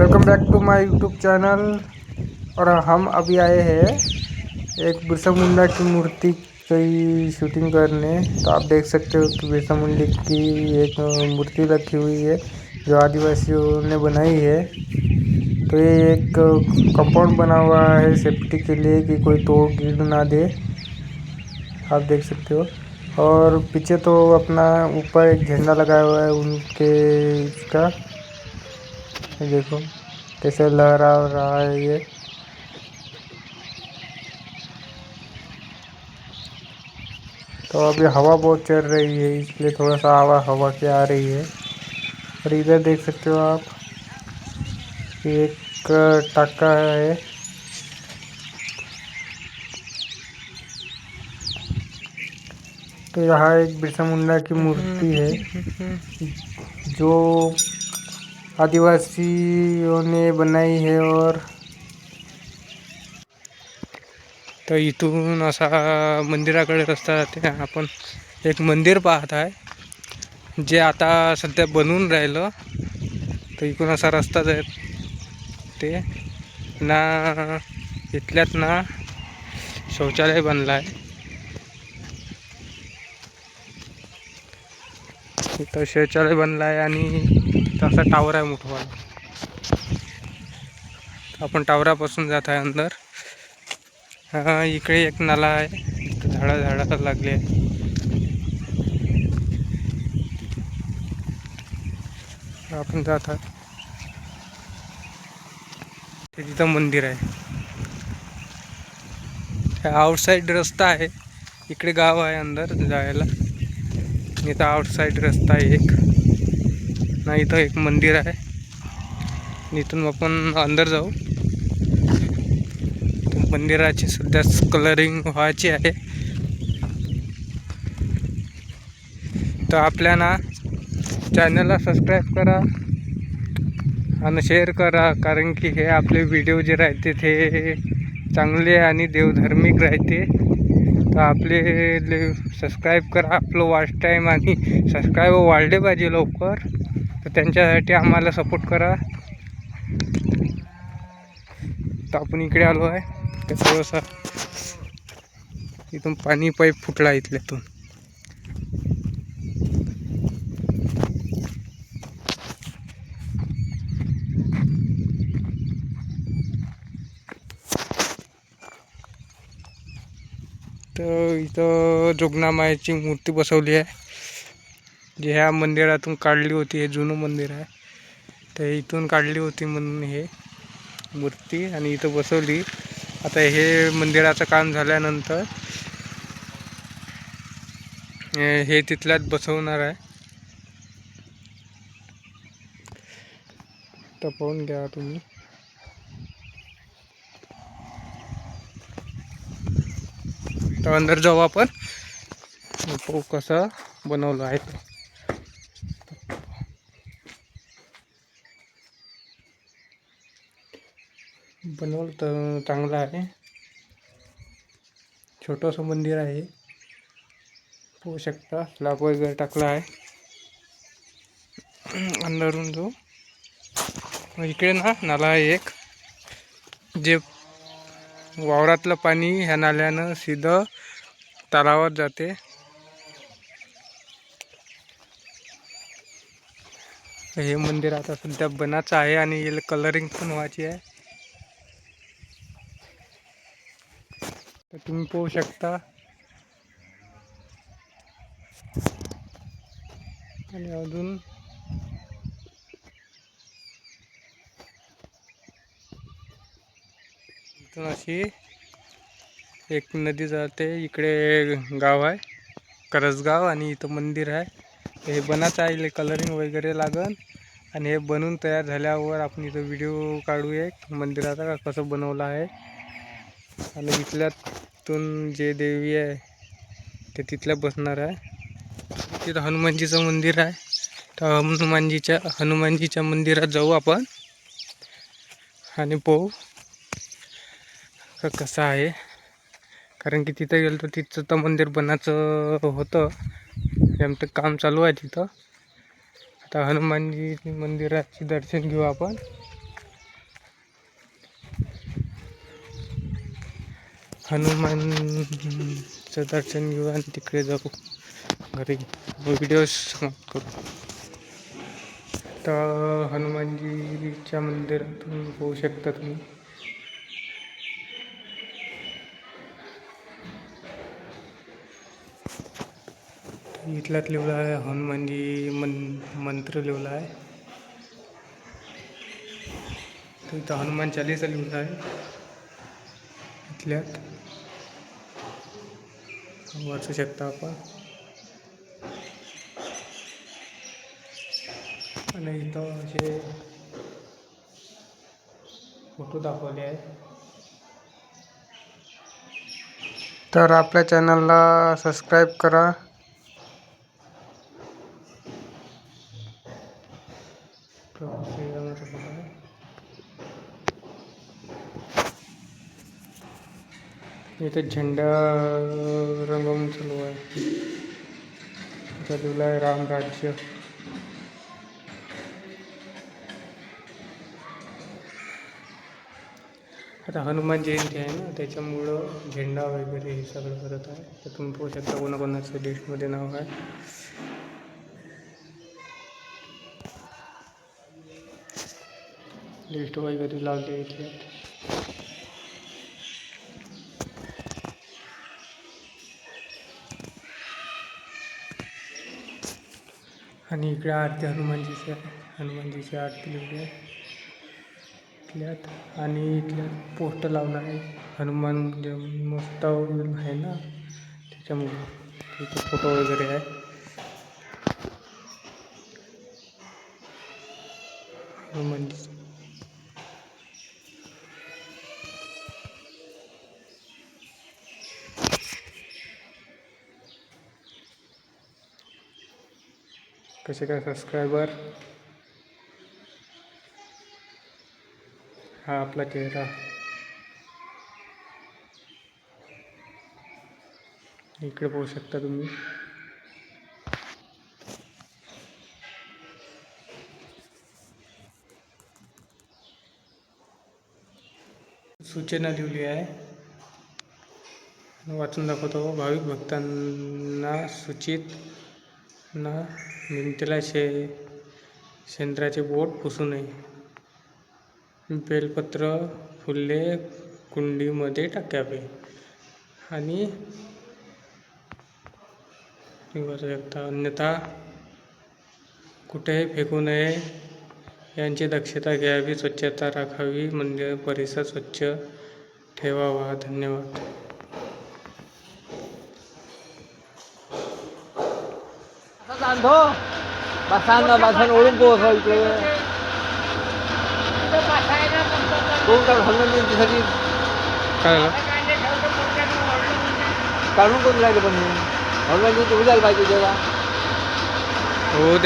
Welcome back to my YouTube channel. और हम अभी आए हैं एक बिरसा मुंडा की मूर्ति की शूटिंग करने। तो आप देख सकते हो कि बिरसा मुंडा की एक मूर्ति रखी हुई है जो आदिवासियों ने बनाई है। तो ये एक कंपाउंड बना हुआ है सेफ्टी के लिए कि कोई तोड़ गिर ना दे, आप देख सकते हो। और पीछे तो अपना ऊपर एक झंडा लगाया हुआ है उनके इसका, देखो कैसे लहरा रहा है ये। तो अभी हवा बहुत चल रही है इसलिए थोड़ा सा हवा हवा के आ रही है। और इधर देख सकते हो आप कि एक टाका है। तो यहाँ एक बिरसा मुंडा की मूर्ति है जो आदिवासियों ने बनाई है। और तो इथून असा मंदिराकडे रस्ता जाते, आपण एक मंदिर पाहत आहे जे आता सध्या बनवून राहिलं। तर इकडून असा रस्ता जाते ना, इथल्यात ना शौचालय बनला आहे। इथं शौचालय बनला आहे आणि तसा टावर आहे मोठावाला। आपण टावरापासून जात आहे अंदर। इकडे एक नाला आहे, झाडा लागले आहे। आपण जात आहे, तिथं मंदिर आहे। आउटसाइड रस्ता आहे, इकडे गाव आहे अंदर जायला। इथं आउटसाइड रस्ता आहे एक ना, इथं एक मंदिर आहे। इथून आपण अंदर जाऊ। मंदिराची सध्या कलरिंग व्हायची आहे। तर आपल्या ना चॅनलला सबस्क्राईब करा आणि शेअर करा, कारण की हे आपले व्हिडिओ जे राहते ते चांगले आणि देवधर्मिक राहते। तर आपले सबस्क्राईब करा, आपलं वॉच टाईम आणि सबस्क्राईब वाढले पाहिजे लवकर। तर त्यांच्यासाठी आम्हाला सपोर्ट करा। तर आपण इकडे आलो आहे, तर थोडंसं इथून पाणी पाईप फुटला इथल्यातून। तर इथं जोगनामाईची मूर्ती बसवली आहे, जी ह्या मंदिरातून काढली होती। हे जुनं मंदिर आहे, तर इथून काढली होती म्हणून हे मूर्ती आणि इथं बसवली। आता हे मंदिराचं काम झाल्यानंतर हे तिथल्यात बसवणार आहे। तर पाहून घ्या तुम्ही। तर अंदर जाऊ आपण, पाहू कसं बनवलं आहे ते। बनवलं तर चांगलं आहे, छोटंसं मंदिर आहे। पाहू शकता स्लॅब वगैरे टाकला आहे। अंदरून जाऊ, इकडे ना नाला आहे एक, जे वावरातलं पाणी ह्या नाल्यानं सीधं तलावात जाते। हे मंदिर आता सध्या बनाचं आहे आणि याला कलरिंग पण व्हायची आहे। तर तुम्ही पाहू शकता। आणि अजून इथून अशी एक नदी जाते, इकडे गाव आहे करसगाव आणि इथं मंदिर आहे। हे बनाचं आहे, कलरिंग वगैरे लागन आणि हे बनून तयार झाल्यावर आपण इथं व्हिडिओ काढू एक मंदिराचा का कसं बनवलं आहे। आणि इथल्यातून जे देवी आहे ते तिथल्या बसणार आहे। तिथं हनुमानजीचं मंदिर आहे, तर हनुमानजीच्या मंदिरात जाऊ आपण आणि पाहू कसं आहे। कारण की तिथं गेलं तर तिथचं तर मंदिर बनायचं होतं, आमचं काम चालू आहे तिथं। आता हनुमानजी मंदिराचे दर्शन घेऊ आपण। हनुमानचं दर्शन घेऊ आणि तिकडे जाऊ घरी व्हिडिओ समाप्त करू. तर हनुमानजीच्या मंदिरातून होऊ शकता तुम्ही. इथल्यात लिहिलं आहे हनुमानजी मंत्र लिहिला आहे. तर इथं हनुमान चालीसा लिहिला आहे इथल्यात वाचू शकता आपण. आणि इथं असे फोटो दाखवले आहे. तर आपल्या चॅनलला सबस्क्राईब करा. इथे झेंडा रंगवून चालू आहे. इथं लिहिलं आहे रामराज्य. आता हनुमान जयंती आहे ना, त्याच्यामुळं झेंडा वगैरे हे सगळं करत आहे. तर तुम्ही पाहू शकता कोणाकोणाचं लिस्टमध्ये नाव आहे. लिस्ट वगैरे लावली आहे इथे. आणि इकडे आरती हनुमानजीची आहे. हनुमानजीची आरती लिहिली आहे इथल्यात. आणि इथल्यात पोस्ट लावला आहे हनुमान जन्मोत्सव आहे ना, त्याच्यामुळे तिथे फोटो वगैरे आहे. हनुमानजी कसे काय सबस्क्रायबर. हा आपला चेहरा. इकडे पाहू शकता तुम्ही. सूचना लिहिली आहे, वाचून दाखवतो. भाविक भक्तांना सूचित ना भिंतीला शेंद्राचे बोट पुसू नये. बेलपत्र फुले कुंडीमध्ये टाकावे आणि अन्यथा कुठेही फेकू नये यांची दक्षता घ्यावी. स्वच्छता राखावी, मंदिर परिसर स्वच्छ ठेवावा. धन्यवाद. बासान ओढून पोहोचवा इकडे. कोण हनुमानजीसाठी काय काढून कोण राहिले पण हनुमानजी उद्याला पाहिजे तेव्हा. हो.